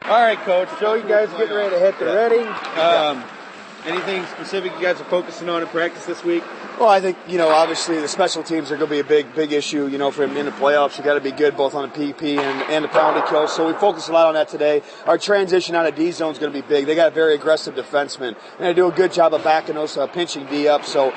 All right, Coach. So you guys are getting ready to hit the Reading. Anything specific you guys are focusing on in practice this week? Well, I think, obviously the special teams are going to be a big issue, for him in the playoffs. You got to be good both on the PP and the penalty kill. So we focus a lot on that today. Our transition out of D zone is going to be big. They got very aggressive defensemen, and they do a good job of backing those pinching D up. So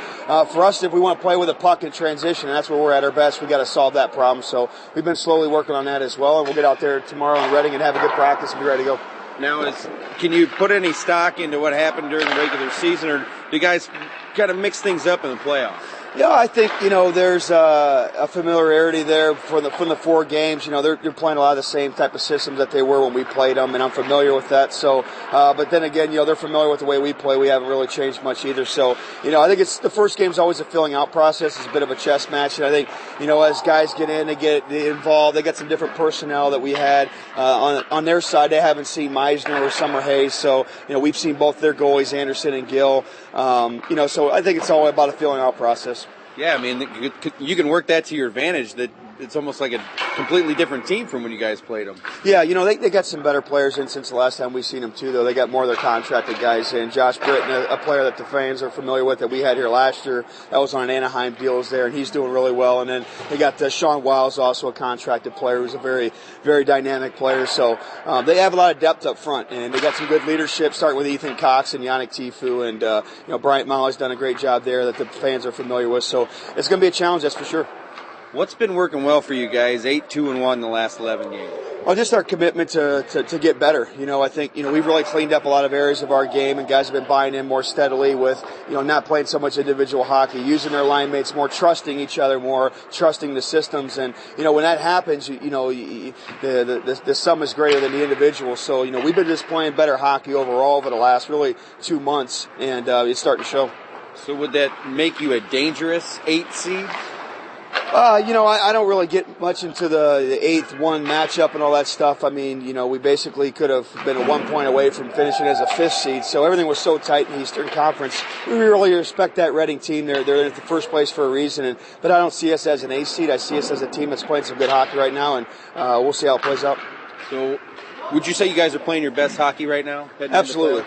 for us, if we want to play with a puck in transition, and that's where we're at our best, we got to solve that problem. So we've been slowly working on that as well, and we'll get out there tomorrow in Reading and have a good practice and be ready to go. Now, can you put any stock into what happened during the regular season, or do you guys kind of mix things up in the playoffs? Yeah, I think, there's a familiarity there from the 4 games. They're playing a lot of the same type of systems that they were when we played them, and I'm familiar with that. So, but then again, they're familiar with the way we play. We haven't really changed much either. So, I think the first game's always a filling out process. It's a bit of a chess match, and I think, as guys get in, they get involved. They got some different personnel that we had on their side. They haven't seen Meisner or Summer Hayes, so we've seen both their goalies, Anderson and Gill. So I think it's all about a filling out process. Yeah, I mean, you can work that to your advantage, that it's almost like a completely different team from when you guys played them. Yeah, they got some better players in since the last time we've seen them, too, though. They got more of their contracted guys in. Josh Britton, a player that the fans are familiar with that we had here last year, that was on an Anaheim deal, is there, and he's doing really well. And then they got Sean Wiles, also a contracted player, who's a very, very dynamic player. So they have a lot of depth up front, and they got some good leadership, starting with Ethan Cox and Yannick Tifu, and Bryant Molly's done a great job there that the fans are familiar with. So it's going to be a challenge, that's for sure. What's been working well for you guys, 8-2-1 in the last 11 games? Well, just our commitment to get better. I think, we've really cleaned up a lot of areas of our game, and guys have been buying in more steadily with, not playing so much individual hockey, using their line mates more, trusting each other more, trusting the systems. And, when that happens, the sum is greater than the individual. So, we've been just playing better hockey overall over the last really 2 months, and it's starting to show. So would that make you a dangerous 8 seed? I don't really get much into the 8th-1 matchup and all that stuff. I mean, we basically could have been 1 point away from finishing as a 5th seed, so everything was so tight in the Eastern Conference. We really respect that Reading team. They're in the first place for a reason, but I don't see us as an 8th seed. I see us as a team that's playing some good hockey right now, and we'll see how it plays out. So would you say you guys are playing your best hockey right now? Absolutely.